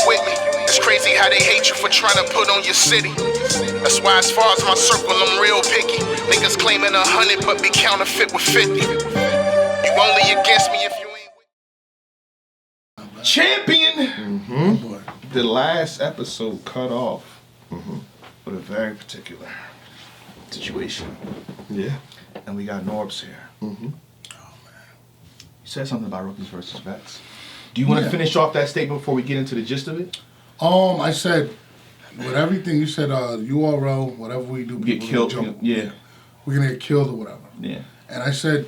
with me. It's crazy how they hate you for trying to put on your city. That's why as far as my circle, I'm real picky. Niggas claiming 100 but be counterfeit with 50. You only against me if you ain't with Champion! The last episode cut off with a very particular situation. Yeah. And we got Norbs here. Oh, man. You said something about rookies versus vets. Do you want to finish off that statement before we get into the gist of it? I said, with everything you said, URL, whatever we do, Get killed. Yeah. We're going to get killed or whatever. Yeah. And I said,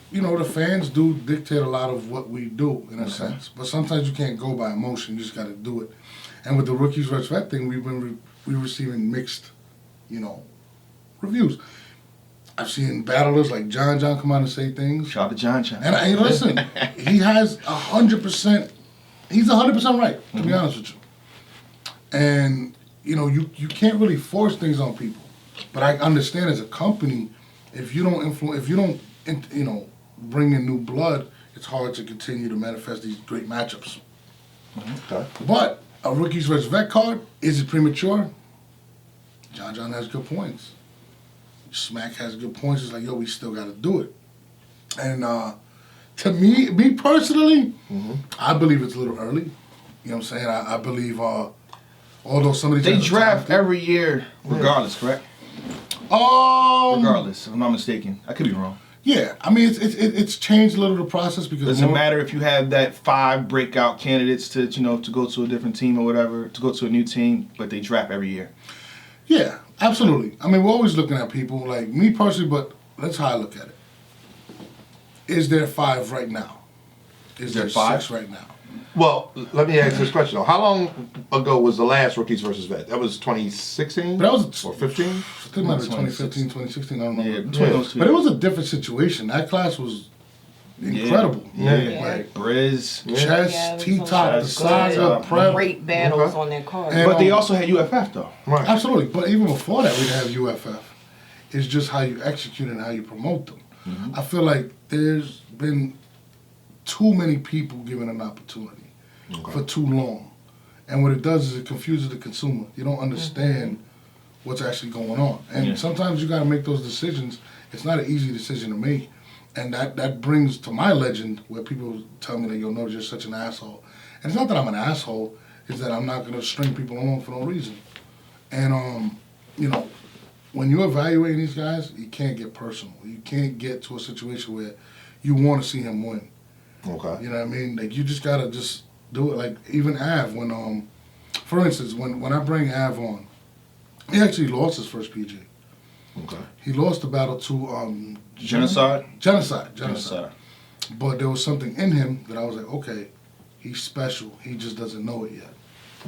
you know, the fans do dictate a lot of what we do, in a sense. But sometimes you can't go by emotion. You just got to do it. And with the rookies versus vet thing, we're receiving mixed, reviews. I've seen battlers like John come out and say things. Shout out to John. And listen, he has 100%, he's 100% right, to be honest with you. And, you can't really force things on people. But I understand as a company, if you don't bring in new blood, it's hard to continue to manifest these great matchups. Okay. But a rookies versus vet card, is it premature? John has good points. Smack has good points. It's like, we still got to do it. And to me personally, I believe it's a little early. You know what I'm saying? I believe, although some of these... They draft every year regardless, correct? Regardless, if I'm not mistaken. I could be wrong. Yeah, I mean, it's changed a little the process because... Doesn't matter if you have that 5 breakout candidates to go to a different team or whatever, to go to a new team, but they draft every year. Yeah, absolutely. I mean, we're always looking at people, like me personally, but that's how I look at it. Is there 5 right now? Is there 5 6 right now? Well, let me ask this question, though. How long ago was the last Rookies versus Vet? That was 2016? But that was... Or 15? I think it might be 2015, 2016, I don't remember. Yeah, between those two. But it was a different situation. That class was incredible. Yeah. Like Briz. Chess, T-Top, the Saga, Prep. Great battles on that card. And, But they also had UFF, though. Right. Absolutely. But even before that, we didn't have UFF. It's just how you execute and how you promote them. I feel like there's been too many people given an opportunity for too long. And what it does is it confuses the consumer. You don't understand what's actually going on. And sometimes you got to make those decisions. It's not an easy decision to make. And that brings to my legend where people tell me that, no, you're such an asshole. And it's not that I'm an asshole. It's that I'm not going to string people along for no reason. And, when you're evaluating these guys, you can't get personal. You can't get to a situation where you want to see him win. Okay. You know what I mean? Like, you just got to just do it. Like, even Av, when, for instance, when I bring Av on, he actually lost his first PG. Okay. He lost the battle to... Genocide. But there was something in him that I was like, okay, he's special. He just doesn't know it yet.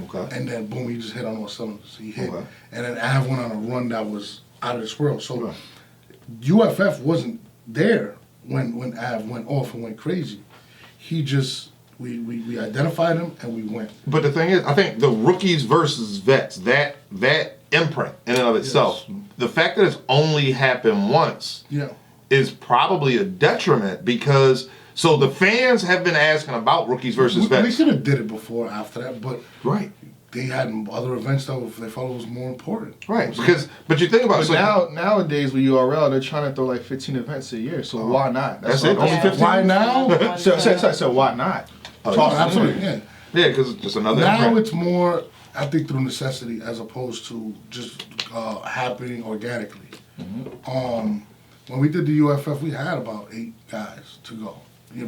Okay. And then, boom, he just hit on all cylinders. He hit. Okay. And then Av went on a run that was out of this world. So UFF wasn't there when Av went off and went crazy. He just... We identified him and we went. But the thing is, I think the rookies versus vets, that imprint in and of itself, the fact that it's only happened once is probably a detriment because, so the fans have been asking about rookies versus vets. We could have did it before after that, but they had other events that they felt was more important. Right, but you think about it. But nowadays with URL, they're trying to throw like 15 events a year, so why not? That's it, only 15? Why now? So why not? Absolutely, Yeah, because it's just another now imprint. It's more, I think, through necessity as opposed to just happening organically. When we did the UFF, we had about 8 guys to go.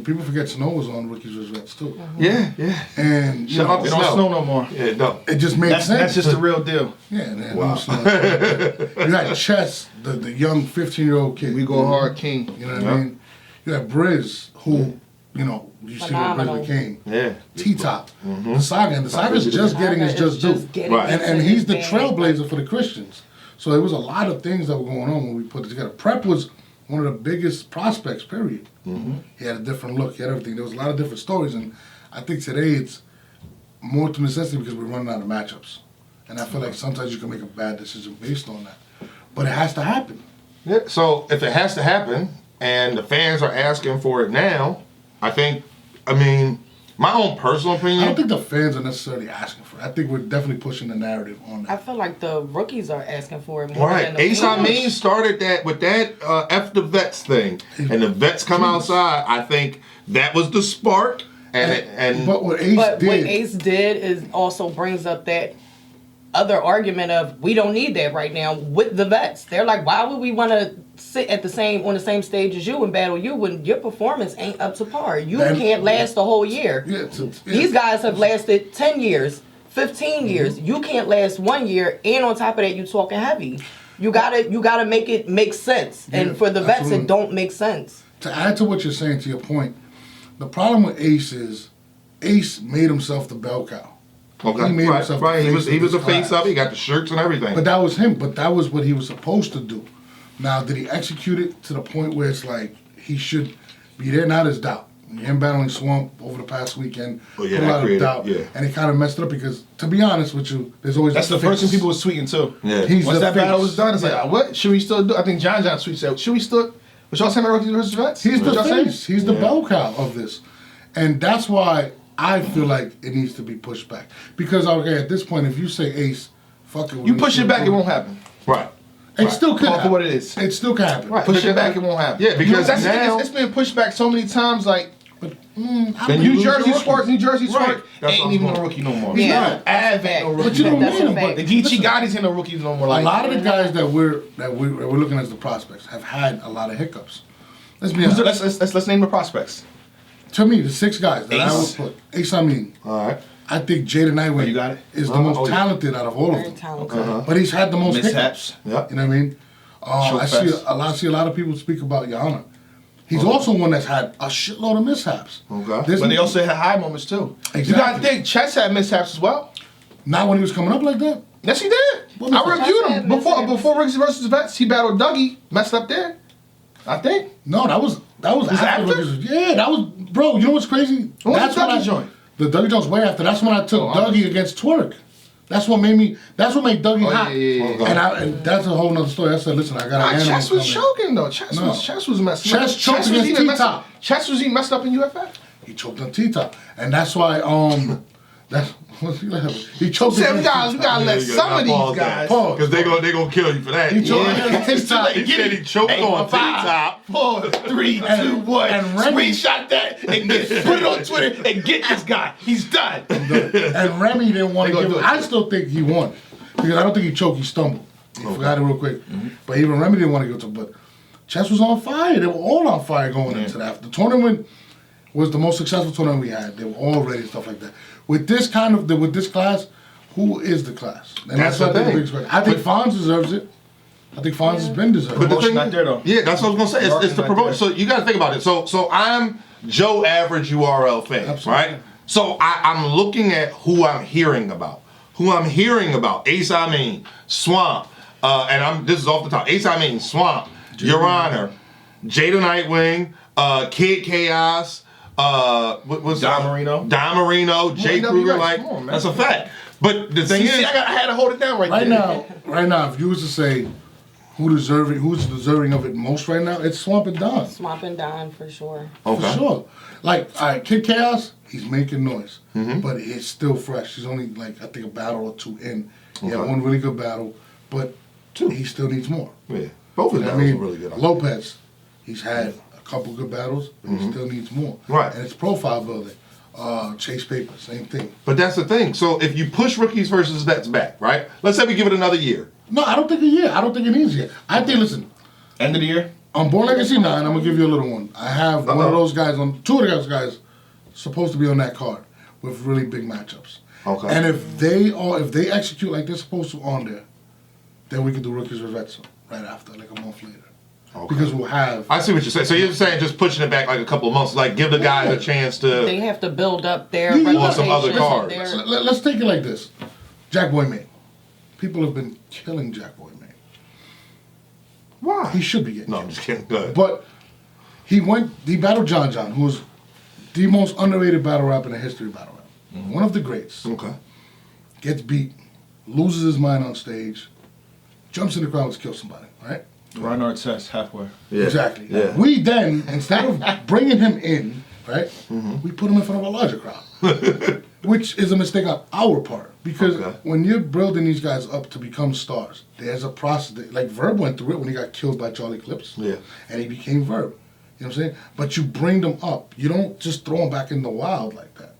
People forget Snow was on Rookies vs. Vets too. Yeah. And they don't snow no more. Yeah, no. It just made sense. That's just the real deal. Yeah, man. Wow. You had Chess, the young 15-year-old kid. We go hard king. You know what I mean? You had Briz, who, you see what Briz became. Yeah. T-Top. The Saga. And the Saga's just getting his just due. Right. And he's the trailblazer for the Christians. So there was a lot of things that were going on when we put it together. Prep was one of the biggest prospects, period. He had a different look. He had everything. There was a lot of different stories. And I think today it's more to necessity because we're running out of matchups. And I feel like sometimes you can make a bad decision based on that. But it has to happen. Yeah, so if it has to happen and the fans are asking for it now, my My own personal opinion. I don't think the fans are necessarily asking for it. I think we're definitely pushing the narrative on I that. feel like the rookies are asking for it more Right, than the Ace fans. Amin started that with that F the Vets thing, and the Vets come outside. I think that was the spark, and But what Ace But did, what Ace did is also brings up that other argument of we don't need that right now with the vets. They're like, why would we want to sit at on the same stage as you and battle you when your performance ain't up to par? You can't last the whole year. These guys have lasted 10 years, 15 years. You can't last 1 year, and on top of that, you talking heavy. You gotta make it make sense. And for the vets, absolutely. it don't make sense. To add to what you're saying, to your point, the problem with Ace is Ace made himself the bell cow. okay, He made right, himself right. the He was face of the this face class. of it. He got the shirts and everything. But that was him. But that was what he was supposed to do. Now, did he execute it to the point where it's like he should be there? Now there's doubt. Him battling Swamp over the past weekend, Oh, yeah, put a that lot of created- doubt, yeah. and it kind of messed it up because, to be honest with you, there's always That's a the first fix. thing people were tweeting too. Yeah. He's Once the that battle face. was done, it's like, what should we still do? I think John tweet said, should we still? What y'all saying about rookies versus vets? He's What the y'all saying? face. He's the bell cow of this, and that's why I feel like it needs to be pushed back. Because okay, at this point, if you say Ace, fuck it. You push it back, it won't happen. right. It still could Call for happen. what it is. It still can happen. Right. Push Because- it back, it won't happen. Yeah, because that's the thing, now- it's been pushed back so many times. Like But Then you New lose Jersey your Spark, rookies. New Jersey Right. Spark That's ain't what even I'm a saying. rookie no more. He's Yeah. not. Av ain't no rookie. But you don't That's need a him. fact. But The Geechee listen, Gotti's ain't no rookies no more. a Like lot of the guys that we're looking as the prospects have had a lot of hiccups. Let's be who's honest. the- let's name the prospects. To me, the 6 guys that I Ace. would put Ace Amin. All right. I think Jada Nightwing you got it? is the most Oh, yeah. talented out of all of Very them. talented. But he's had the most hiccups. Mishaps. Yep. You know what I mean? I see Showfest. a lot of people speak about Yana. He's also one that's had a shitload of mishaps. Okay. This- But they also had high moments too. You Exactly. gotta think, Chess had mishaps as well. Not when he was coming up like that. Yes, he did. What I mishaps? reviewed Chess him had before mishaps. Rookies versus Vets. He battled Dougie, messed up there. I think. No, that was Was after. after? Rookies. Yeah, that was, bro. You know what's crazy? What was That's the when Dougie I- joint? The Dougie joint's way after. That's when I took Oh, Dougie against Twerk. That's what made me. That's what made Dougie Oh, hot. yeah. And that's a whole nother story. I said, listen, I got Nah, an animal Chess was coming. choking though. Chess No. was messed up. Chess choked against even messed T-Top. up. Chess was even messed up in UFF. He choked on T-Top, and that's why that's he choked. Said we against gotta T-Top. let some of these guys. Pause. Because they gonna kill you for that. He choked Yeah. against T-Top. He said he choked on T-Top. 4, 3, 2, 1. and Remy- Screenshot that and put it on Twitter and get this guy. He's done. And Remy didn't want They to gonna give do him. it. I still think he won because I don't think he choked. He stumbled. He forgot it real quick. But even Remy didn't want to go to. But Chess was on fire. They were all on fire going into that. The tournament was the most successful tournament we had. They were all ready and stuff like that. With this with this class, who is the class? And That's what the I think thing. the biggest. I think Fonz deserves it. I think Fonz has been deserved. But the Promotion thing, not there, though. yeah, that's what I was gonna say. It's the Marketing not promotion. there. So you got to think about it. So I'm Joe Average URL fan, Absolutely. right? So I'm looking at who I'm hearing about. Ace Amin, Swamp, and this is off the top. Ace Amin, Swamp, Your Honor, Jada Nightwing, Kid Chaos, what was Don Marino. Don Marino, Jay NWX, Kruger. Like come on, man. that's a fact. But the thing is, I had to hold it down right there. Right now, if you was to say who's deserving of it most right now, it's Swamp and Don. Swamp and Don for sure. For sure. Like, all right, Kid Chaos, he's making noise. Mm-hmm. But it's still fresh. He's only, like, I think a battle or 2 in. He had Okay. one really good battle, but he still needs more. yeah, both of You know them what I mean? were really good. Lopez, he's had a couple good battles, but he still needs more. Right. And it's profile building. Chase Paper, same thing. But that's the thing. So if you push Rookies versus Vets back, right? Let's say we give it another year. No, I don't think a year. I don't think it needs a year. I think, listen, End of the year. on Born Legacy 9, I'm going to give you a little one. I have one of those guys two of those guys supposed to be on that card with really big matchups. Okay. And if they execute like they're supposed to on there, then we can do Rookies versus Vets right after, like a month later. Okay. Because we'll have. I see what you're saying. So you're saying just pushing it back like a couple of months, like give the guys a chance to. They have to build up their Yeah. Or some other reputation, cards. their- Let's take it like this. Jack Boy May. People have been killing Jack Boy May. Why? He should be getting No, killed. I'm just kidding. Go ahead. But he battled John John, who was the most underrated battle rap in the history of battle rap. One of the greats. Okay. Gets beat, loses his mind on stage, jumps in the crowd to kill somebody, right? Reinhard test halfway. Yeah. Exactly. Yeah. We then, instead of bringing him in, right, we put him in front of a larger crowd. which is a mistake on our part. Because Okay. when you're building these guys up to become stars, there's a process. Like Verb went through it when he got killed by Charlie Clips. Yeah. And he became Verb. You know what I'm saying? But you bring them up. You don't just throw them back in the wild like that.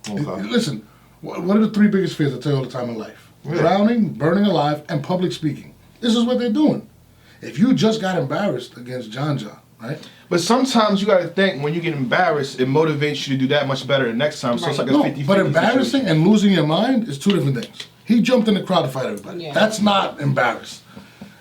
Okay. Listen, what are the 3 biggest fears I tell you all the time in life? Yeah. Drowning, burning alive, and public speaking. This is what they're doing. If you just got embarrassed against John, right? But sometimes you got to think when you get embarrassed, it motivates you to do that much better the next time. So it's like a No, 50-50 but embarrassing situation. and losing your mind is 2 different things. He jumped in the crowd to fight everybody. Yeah. That's not embarrassed.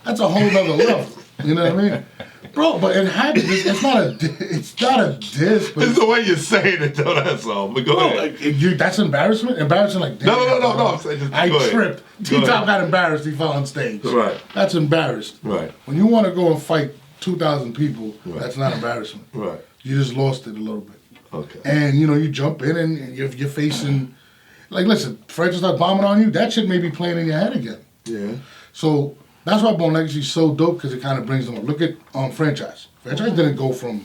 That's a whole other level. You know what I mean? Bro, but it happens. It's not a diss, but It's the way you're saying it, though. That's all. But go ahead. like, that's embarrassment. Embarrassing, like damn, No. I'm saying just I go ahead. tripped. Go T-Top ahead. got embarrassed. He fell on stage. Right. That's embarrassed. Right. When you want to go and fight 2,000 people, Right. that's not embarrassment. Right. You just lost it a little bit. Okay. And you jump in and you're facing, like, listen, Fred start bombing on you. That shit may be playing in your head again. Yeah. So that's why Born Legacy is so dope because it kind of brings them up. Look at Franchise. Franchise didn't go from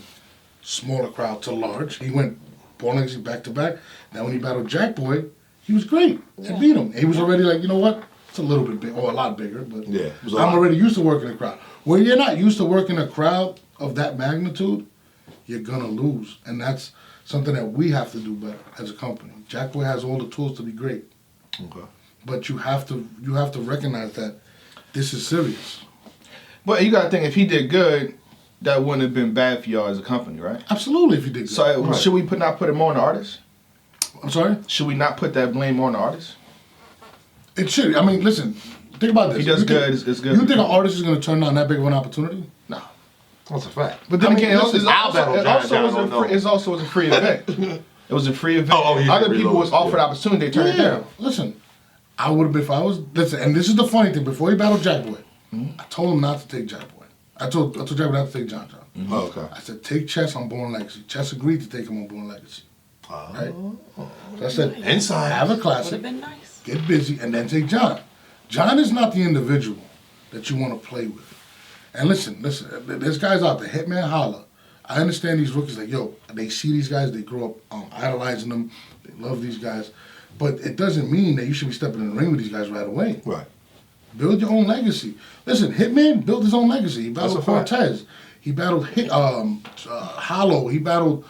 smaller crowd to large. He went Born Legacy back to back. Now when he battled Jack Boy, he was great and beat him. He was already like, you know what? It's a little bit big or a lot bigger, but Yeah, it was a I'm lot. already used to working a crowd. When you're not used to working a crowd of that magnitude, you're gonna lose, and that's something that we have to do better as a company. Jack Boy has all the tools to be great, Okay. but you have to recognize that this is serious. But you got to think if he did good, that wouldn't have been bad for y'all as a company, right? Absolutely, if you did good. So Right. should we not put it more on the artist? I'm sorry. Should we not put that blame more on the artist? It should. I mean, listen. Think about this. He does You think- good, it's good. You think an artist is going to turn down that big of an opportunity? No. That's a fact. But then I mean, again, listen, I'll battle John, I don't know. it also was a free event. It was a free event. Oh, you Other didn't people was reload, offered yeah. opportunity, they turned it down. Listen, I would have if I was. Listen, and this is the funny thing. Before he battled Jack Boy, I told him not to take Jack Boy. I told Jack Boy not to take John. Oh, okay. I said take Chess on Born Legacy. Chess agreed to take him on Born Legacy. Right? So I said Inside. have a Would have classic, been nice. get busy, and then take John. John is not the individual that you want to play with. And listen, there's guys out there, Hitman Holla. I understand these rookies, like, yo, they see these guys, they grow up idolizing them, they love these guys. But it doesn't mean that you should be stepping in the ring with these guys right away. Right. Build your own legacy. Listen, Hitman built his own legacy. He battled That's a fact. Cortez. He battled Hollow. He battled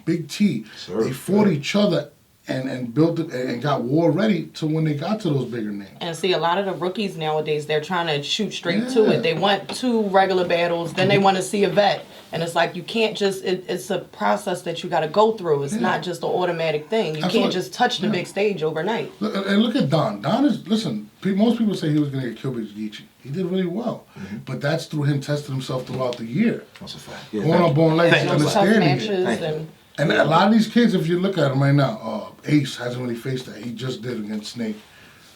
Big T. Sure. They fought each other and built it and got war ready to when they got to those bigger names. And see, a lot of the rookies nowadays, they're trying to shoot straight to Yeah. it. They want 2 regular battles, then they want to see a vet. And it's like, you can't just, it's a process that you got to go through. It's not just an automatic thing. You Absolutely. can't just touch the big stage overnight. And look at Don. Don is, listen, most people say he was going to get killed by Geechee. He did really well. But that's through him testing himself throughout the year. That's a fact. Yeah, Going thank on you. Born Legacy, Thank you. Tough understanding matches it. Thank you. and And a lot of these kids, if you look at them right now, Ace hasn't really faced that. He just did against Snake.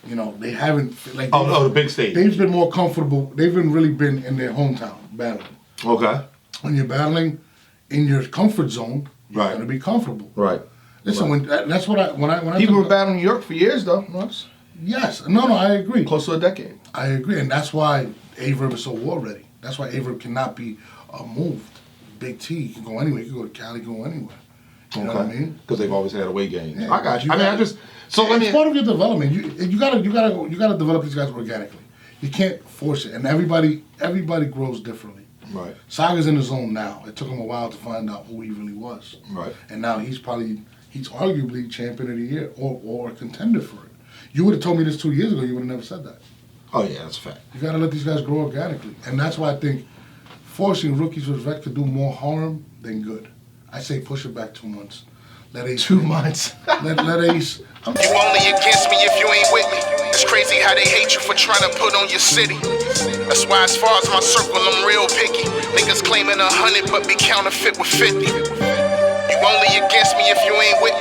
You know, they haven't, like, Oh, the big stage. they've been more comfortable. They've really been in their hometown battling. Okay. When you're battling in your comfort zone, you're Right. going to be comfortable. Right. Listen, that's what when I People took were battling New York for years, though. Yes, no, I agree. Close to a decade. I agree, and that's why Averb is so war ready. That's why Averb cannot be moved. Big T can go anywhere. He can go to Cali, go anywhere. You know what I mean? Because they've always had away games. Yeah, I got you. you I mean, got- I just so let It's me. part of your development. You gotta develop these guys organically. You can't force it, and everybody grows differently. Right. Saga's in the zone now. It took him a while to find out who he really was. Right. And now he's arguably champion of the year or a contender for it. You would have told me this 2 years ago, you would have never said that. Oh yeah, that's a fact. You gotta let these guys grow organically. And that's why I think forcing rookies with vet could do more harm than good. I say push it back 2 months. Let Ace 2 months. let Ace You only against me if you ain't with me. It's crazy how they hate you for trying to put on your city. That's why as far as my circle, I'm real picky. Niggas claiming 100 but be counterfeit with 50. You only against me if you ain't with me.